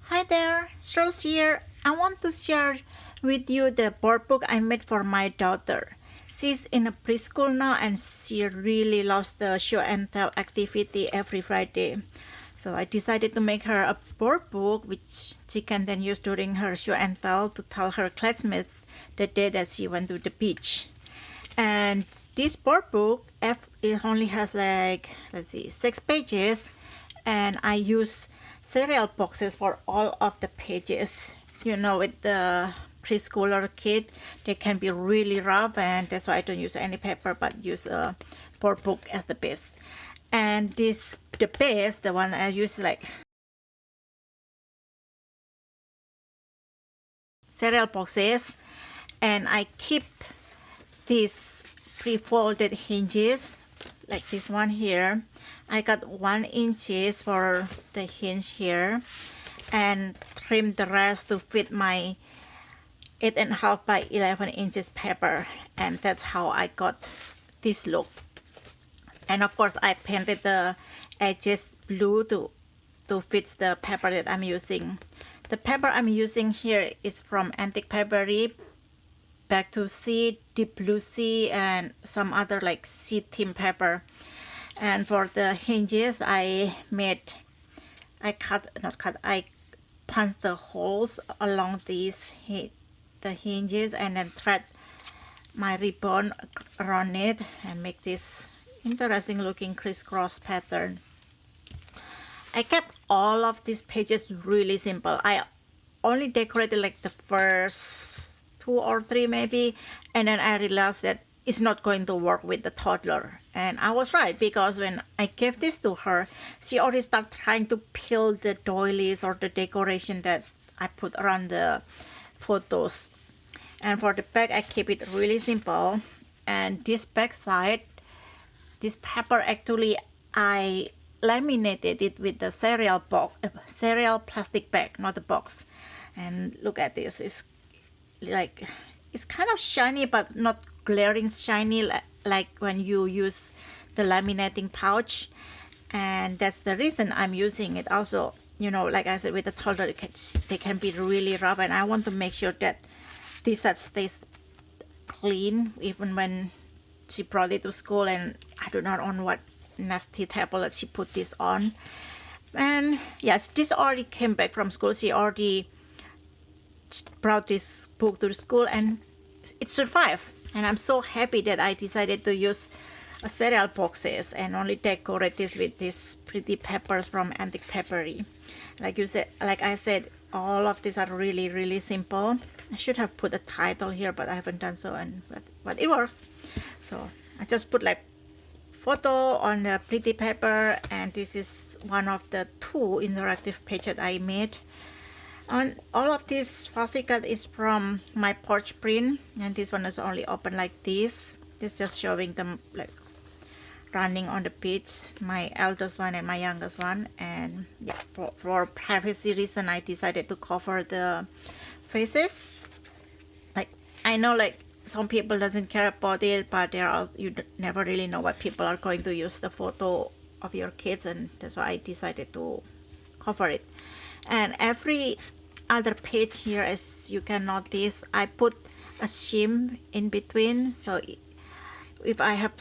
Hi there, Sherls here. I want to share with you the board book I made for my daughter. She's in a preschool now and she really loves the show and tell activity every Friday. So I decided to make her a board book which she can then use during her show and tell her classmates the day that she went to the beach. And this board book, it only has like, let's see, 6 pages, and I use cereal boxes for all of the pages. You know, with the preschooler kid, they can be really rough, and that's why I don't use any paper but use a board book as the base. And the base, the one I use like cereal boxes, and I keep these pre-folded hinges like this one here. I got 1 inch for the hinge here and trim the rest to fit my 8.5 by 11 inches paper, and that's how I got this look. And of course I painted the edges blue to fit the paper that I'm using. The paper I'm using here is from Antique Papery, Back to Sea, Deep Blue Sea, and some other like sea theme paper. And for the hinges, I punched the holes along the hinges and then thread my ribbon around it and make this interesting looking crisscross pattern. I kept all of these pages really simple. I only decorated like the first 2 or 3 maybe, and then I realized that it's not going to work with the toddler. And I was right, because when I gave this to her, she already started trying to peel the doilies or the decoration that I put around the photos. And for the back, I keep it really simple. And this back side, this paper, actually I laminated it with the cereal plastic bag, not the box. And look at this, it's kind of shiny but not glaring shiny like when you use the laminating pouch. And that's the reason I'm using it. Also, you know, like I said, with the toddler, they can be really rough, and I want to make sure that this set stays clean even when she brought it to school. And I do not know what nasty tablet she put this on. And yes, this already came back from school. She already brought this book to school and it survived. And I'm so happy that I decided to use cereal boxes and only decorate this with these pretty papers from Antique Papery. Like I said, all of these are really simple. I should have put a title here, but I haven't done so, but it works. So I just put like photo on the pretty paper, and this is one of the 2 interactive pages I made. And all of this fussy cut is from my porch print, and this one is only open like this. It's just showing them like running on the beach, my eldest one and my youngest one. And yeah, for privacy reason, I decided to cover the faces. Like, I know like some people doesn't care about it, but you never really know what people are going to use the photo of your kids, and that's why I decided to cover it. And every other page here, as you can notice, I put a shim in between. So if I have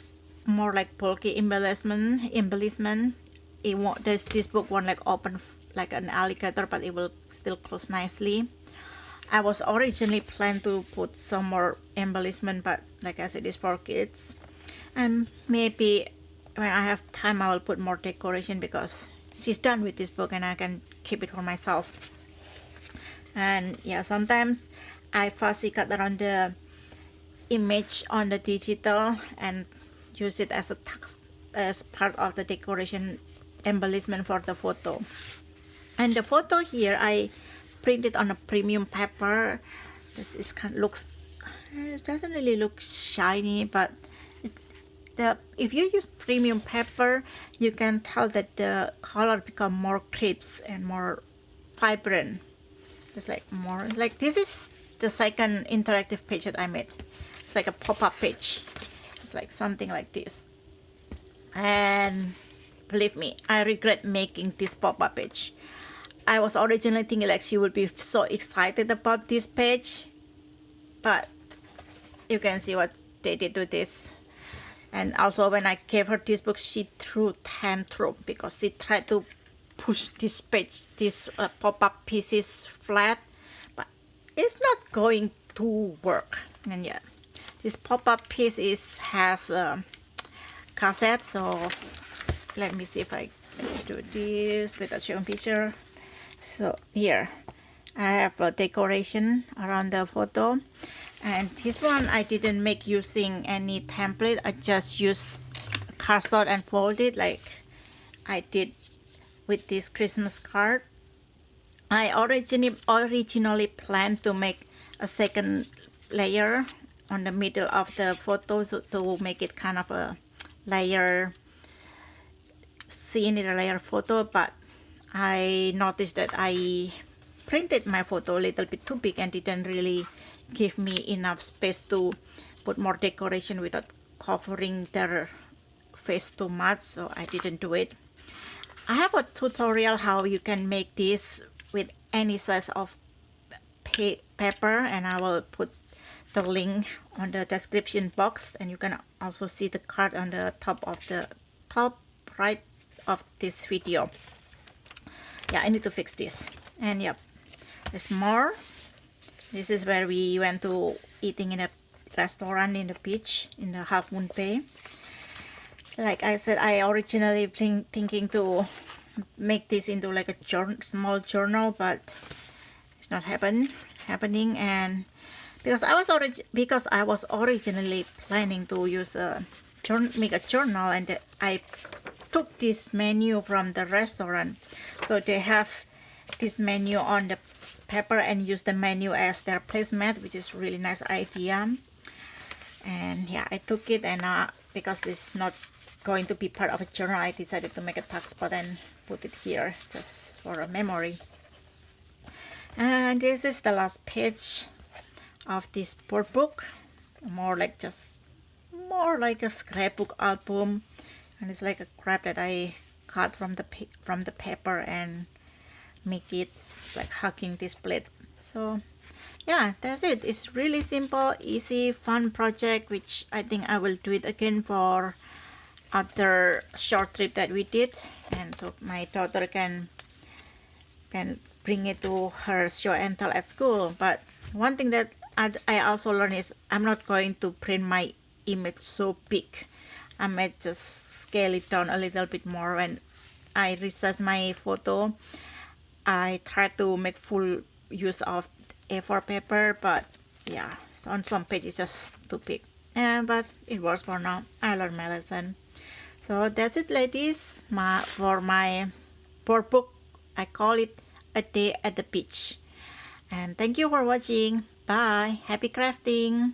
more like bulky embellishment, this book won't like open like an alligator, but it will still close nicely. I was originally planned to put some more embellishment, but like I said, it's for kids. And maybe when I have time, I will put more decoration, because she's done with this book and I can keep it for myself. And yeah, sometimes I fussy cut around the image on the digital and use it as part of the decoration embellishment for the photo. And the photo here, I printed on a premium paper. It doesn't really look shiny, but if you use premium paper, you can tell that the color become more crisp and more vibrant. Just like more, like this is the second interactive page that I made. It's like a pop-up page. It's like something like this. And believe me, I regret making this pop-up page. I was originally thinking like she would be so excited about this page, but you can see what they did with this. And also when I gave her this book, she threw tantrum because she tried to push this page, this pop-up pieces flat, but it's not going to work. And yeah, this pop-up piece has a cassette, so let me see if I can do this without showing picture. So here I have a decoration around the photo, and this one I didn't make using any template. I just used cardstock and fold it like I did with this Christmas card. I originally planned to make a second layer on the middle of the photo, so to make it kind of a layer scene in a layer photo, but I noticed that I printed my photo a little bit too big and didn't really give me enough space to put more decoration without covering their face too much, so I didn't do it. I have a tutorial how you can make this with any size of paper, and I will put the link on the description box, and you can also see the card on the top right of this video. Yeah, I need to fix this. And yep, there's more. This is where we went to eating in a restaurant in the beach in the Half Moon Bay. Like I said, I originally thinking to make this into like a small journal, but it's not happening. And because I was originally planning to use make a journal, and I took this menu from the restaurant, so they have this menu on the paper and use the menu as their placemat, which is really nice idea. And yeah, I took it, and because it's not going to be part of a journal, I decided to make a tuck spot and put it here just for a memory. And this is the last page of this board book, more like a scrapbook album, and it's like a scrap that I cut from the paper and make it like hugging this plate. So yeah, that's it. It's really simple, easy, fun project, which I think I will do it again for other short trip that we did, and so my daughter can bring it to her show and tell at school. But one thing that I also learned is I'm not going to print my image so big. I might just scale it down a little bit more. When I resize my photo, I try to make full use of A4 paper, but yeah, on some pages just too big. But it works for now. I learned my lesson. So that's it, ladies, for my board book. I call it A Day at the Beach. And thank you for watching. Bye. Happy crafting.